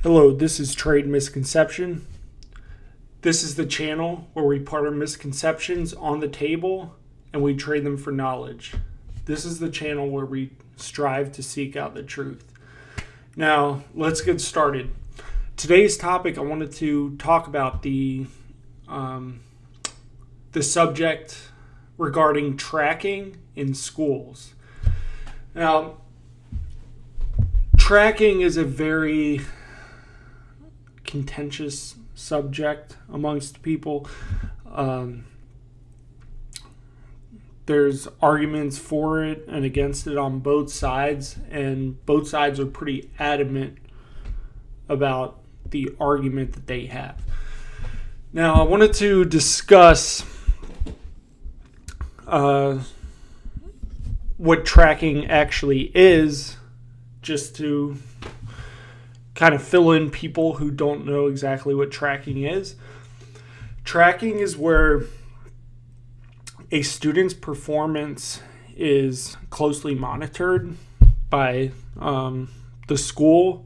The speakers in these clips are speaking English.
Hello, this is Trade Misconception. This is the channel where we put our misconceptions on the table and we trade them for knowledge. This is the channel where we strive to seek out the truth. Now, let's get started. Today's topic, I wanted to talk about the subject regarding tracking in schools. Now, tracking is a very contentious subject amongst people. There's arguments for it and against it on both sides, and both sides are pretty adamant about the argument that they have. Now, I wanted to discuss what tracking actually is, just to kind of fill in people who don't know exactly what tracking is. Tracking is where a student's performance is closely monitored by the school,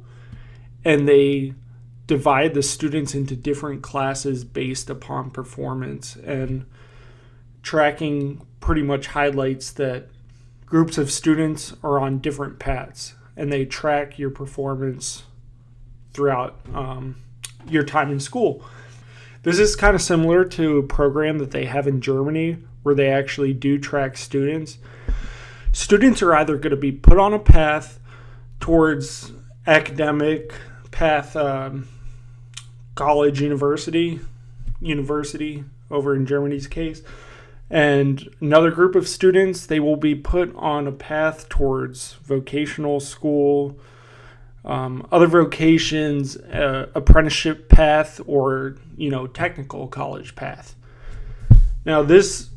and they divide the students into different classes based upon performance. And tracking pretty much highlights that groups of students are on different paths, and they track your performance throughout your time in school. This is kind of similar to a program that they have in Germany where they actually do track students. Students are either going to be put on a path towards academic path, college, university over in Germany's case, and another group of students, they will be put on a path towards vocational school, other vocations, apprenticeship path, or technical college path. Now, this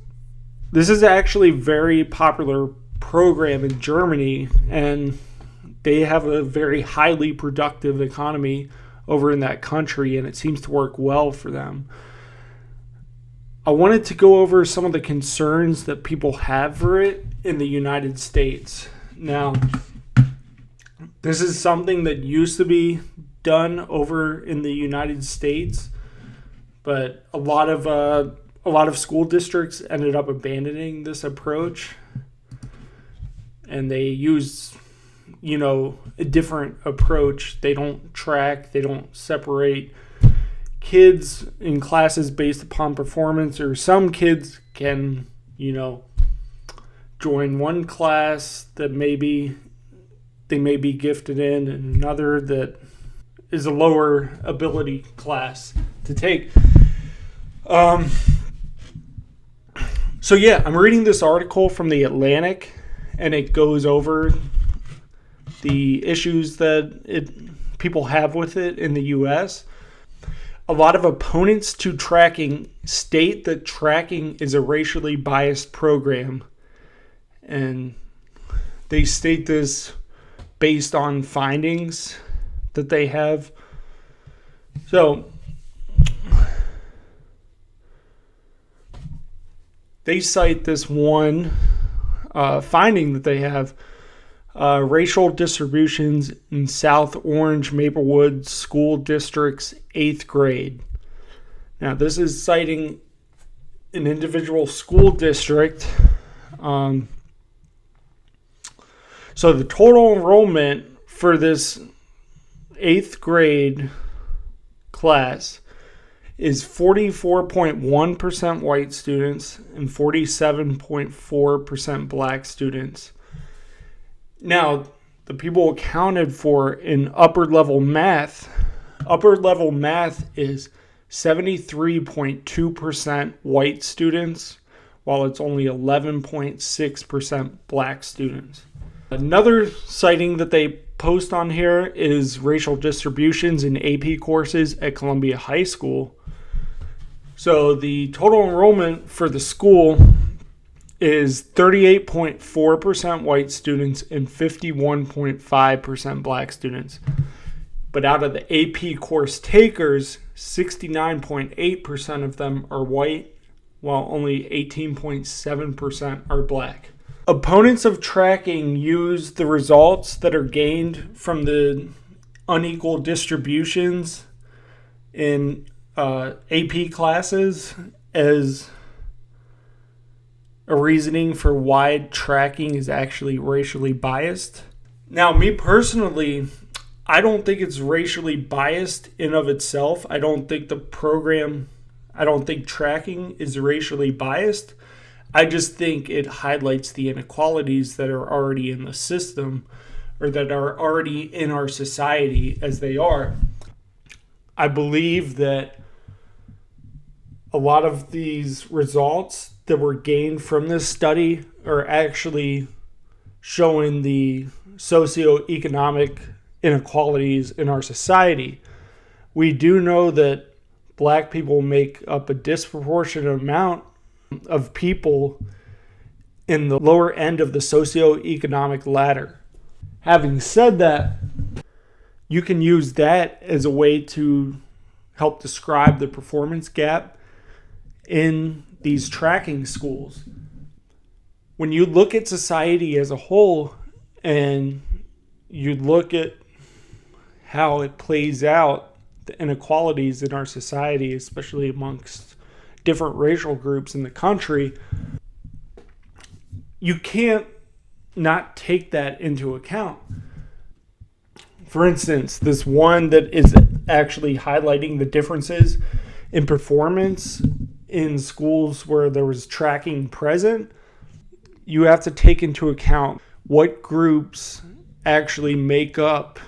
is actually a very popular program in Germany, and they have a very highly productive economy over in that country, and it seems to work well for them. I wanted to go over some of the concerns that people have for it in the United States. Now, this is something that used to be done over in the United States, but a lot of school districts ended up abandoning this approach, and they use a different approach. They don't track, they don't separate kids in classes based upon performance, or some kids can join one class that they may be gifted in, and another that is a lower ability class to take. So yeah, I'm reading this article from The Atlantic, and it goes over the issues that people have with it in the U.S. A lot of opponents to tracking state that tracking is a racially biased program, and they state this based on findings that they have. So they cite this one finding that they have: racial distributions in South Orange Maplewood School District's 8th grade. Now, this is citing an individual school district. So the total enrollment for this 8th grade class is 44.1% white students and 47.4% black students. Now, the people accounted for in upper level math is 73.2% white students, while it's only 11.6% black students. Another citing that they post on here is racial distributions in AP courses at Columbia High School. So the total enrollment for the school is 38.4% white students and 51.5% black students. But out of the AP course takers, 69.8% of them are white, while only 18.7% are black. Opponents of tracking use the results that are gained from the unequal distributions in AP classes as a reasoning for why tracking is actually racially biased. Now, me personally, I don't think it's racially biased in of itself. I don't think tracking is racially biased. I just think it highlights the inequalities that are already in the system, or that are already in our society as they are. I believe that a lot of these results that were gained from this study are actually showing the socioeconomic inequalities in our society. We do know that Black people make up a disproportionate amount of people in the lower end of the socioeconomic ladder. Having said that, you can use that as a way to help describe the performance gap in these tracking schools. When you look at society as a whole and you look at how it plays out, the inequalities in our society, especially amongst different racial groups in the country, you can't not take that into account. For instance, this one that is actually highlighting the differences in performance in schools where there was tracking present, you have to take into account what groups actually make up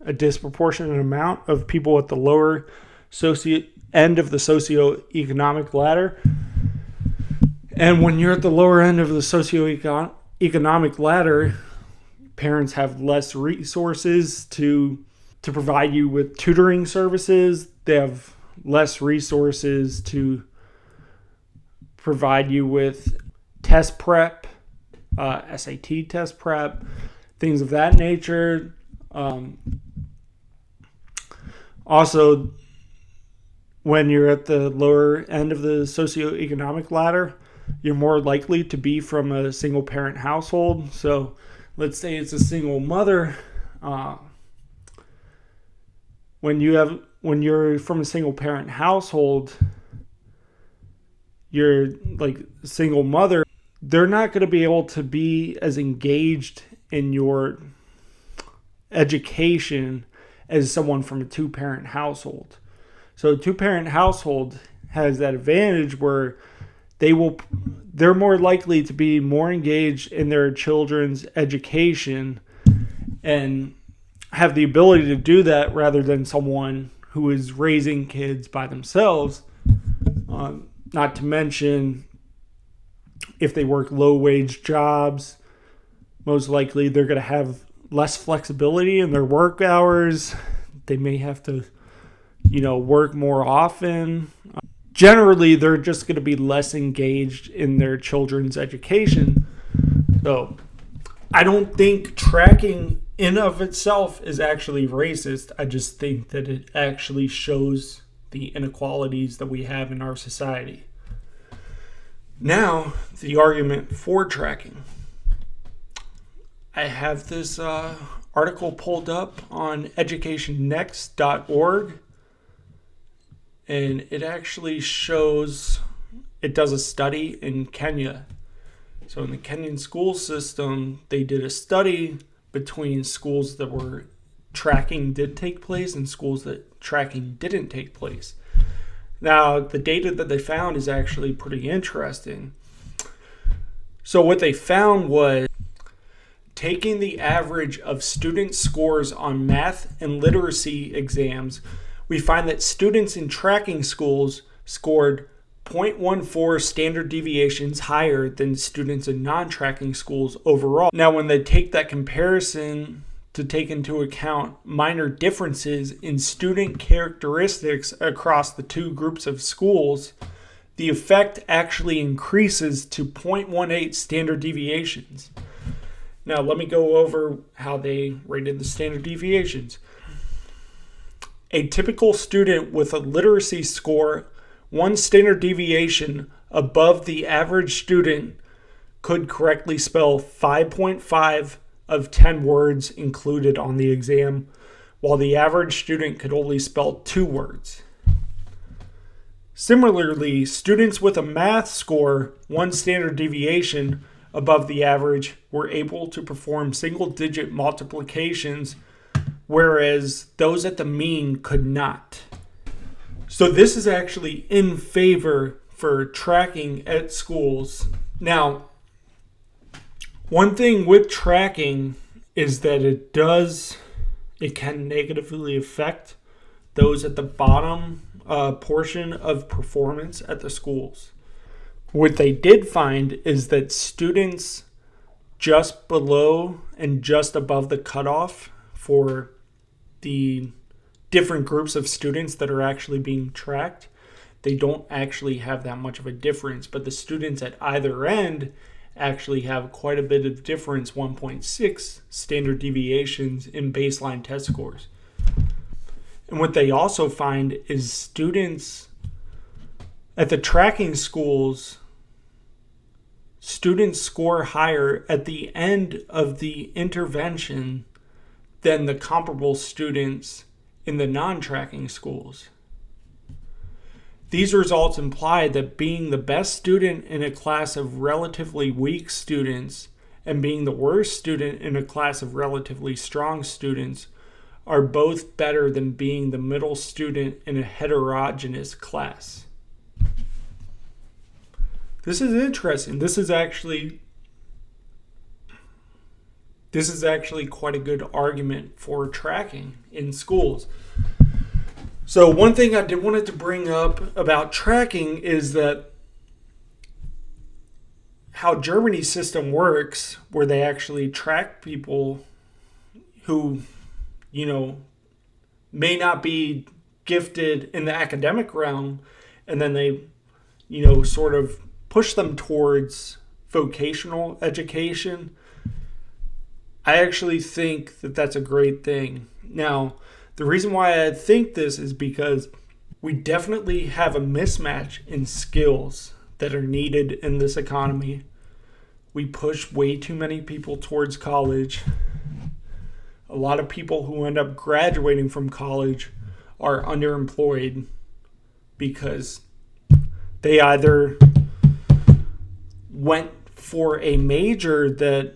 a disproportionate amount of people at the lower end of the socioeconomic ladder. And when you're at the lower end of the socioeconomic ladder, parents have less resources to provide you with tutoring services. They have less resources to provide you with test prep, SAT test prep, things of that nature. Also, when you're at the lower end of the socioeconomic ladder, you're more likely to be from a single parent household. So let's say it's a single mother. When you're from a single parent household, you're like a single mother, they're not going to be able to be as engaged in your education as someone from a two-parent household. So a two-parent household has that advantage where they're more likely to be more engaged in their children's education and have the ability to do that rather than someone who is raising kids by themselves. Not to mention, if they work low-wage jobs, most likely they're going to have less flexibility in their work hours. They may have to, work more often. Generally, they're just going to be less engaged in their children's education. So I don't think tracking in of itself is actually racist. I just think that it actually shows the inequalities that we have in our society. Now, the argument for tracking. I have this article pulled up on educationnext.org, and it actually shows, it does a study in Kenya. So in the Kenyan school system, they did a study between schools that were tracking did take place and schools that tracking didn't take place. Now, the data that they found is actually pretty interesting. So what they found was, taking the average of student scores on math and literacy exams, we find that students in tracking schools scored 0.14 standard deviations higher than students in non-tracking schools overall. Now, when they take that comparison to take into account minor differences in student characteristics across the two groups of schools, the effect actually increases to 0.18 standard deviations. Now, let me go over how they rated the standard deviations. A typical student with a literacy score 1 standard deviation above the average student could correctly spell 5.5 of 10 words included on the exam, while the average student could only spell 2 words. Similarly, students with a math score 1 standard deviation above the average were able to perform single-digit multiplications, whereas those at the mean could not. So this is actually in favor for tracking at schools. Now, one thing with tracking is that it can negatively affect those at the bottom portion of performance at the schools. What they did find is that students just below and just above the cutoff for the different groups of students that are actually being tracked, they don't actually have that much of a difference, but the students at either end actually have quite a bit of difference, 1.6 standard deviations in baseline test scores. And what they also find is students at the tracking schools, students score higher at the end of the intervention than the comparable students in the non-tracking schools. These results imply that being the best student in a class of relatively weak students and being the worst student in a class of relatively strong students are both better than being the middle student in a heterogeneous class. This is interesting. This is actually quite a good argument for tracking in schools. So one thing I did wanted to bring up about tracking is that how Germany's system works, where they actually track people who, may not be gifted in the academic realm, and then they, sort of push them towards vocational education. I actually think that that's a great thing. Now, the reason why I think this is because we definitely have a mismatch in skills that are needed in this economy. We push way too many people towards college. A lot of people who end up graduating from college are underemployed because they either went for a major that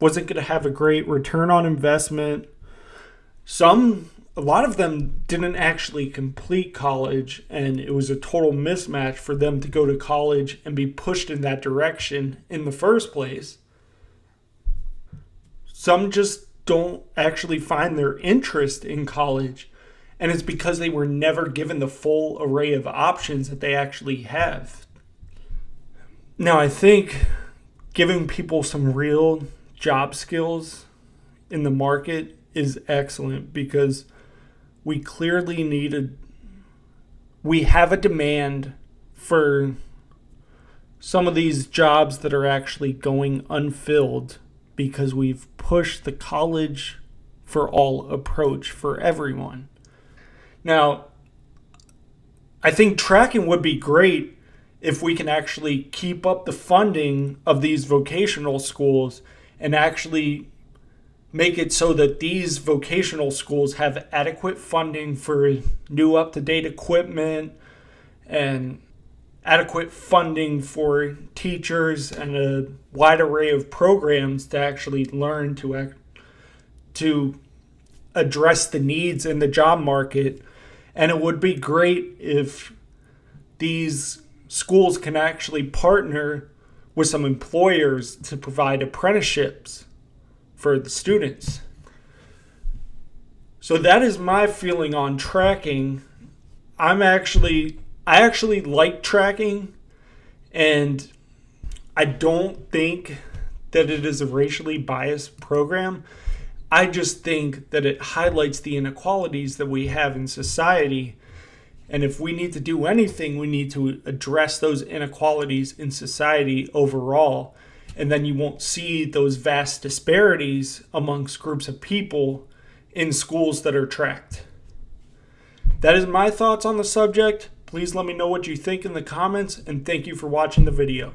wasn't going to have a great return on investment. A lot of them didn't actually complete college, and it was a total mismatch for them to go to college and be pushed in that direction in the first place. Some just don't actually find their interest in college, and it's because they were never given the full array of options that they actually have. Now, I think giving people some real job skills in the market is excellent because we clearly we have a demand for some of these jobs that are actually going unfilled because we've pushed the college for all approach for everyone. Now, I think tracking would be great if we can actually keep up the funding of these vocational schools and actually make it so that these vocational schools have adequate funding for new up-to-date equipment and adequate funding for teachers and a wide array of programs to actually learn to address the needs in the job market. And it would be great if these schools can actually partner with some employers to provide apprenticeships for the students. So that is my feeling on tracking. I actually like tracking, and I don't think that it is a racially biased program. I just think that it highlights the inequalities that we have in society. And if we need to do anything, we need to address those inequalities in society overall. And then you won't see those vast disparities amongst groups of people in schools that are tracked. That is my thoughts on the subject. Please let me know what you think in the comments, and thank you for watching the video.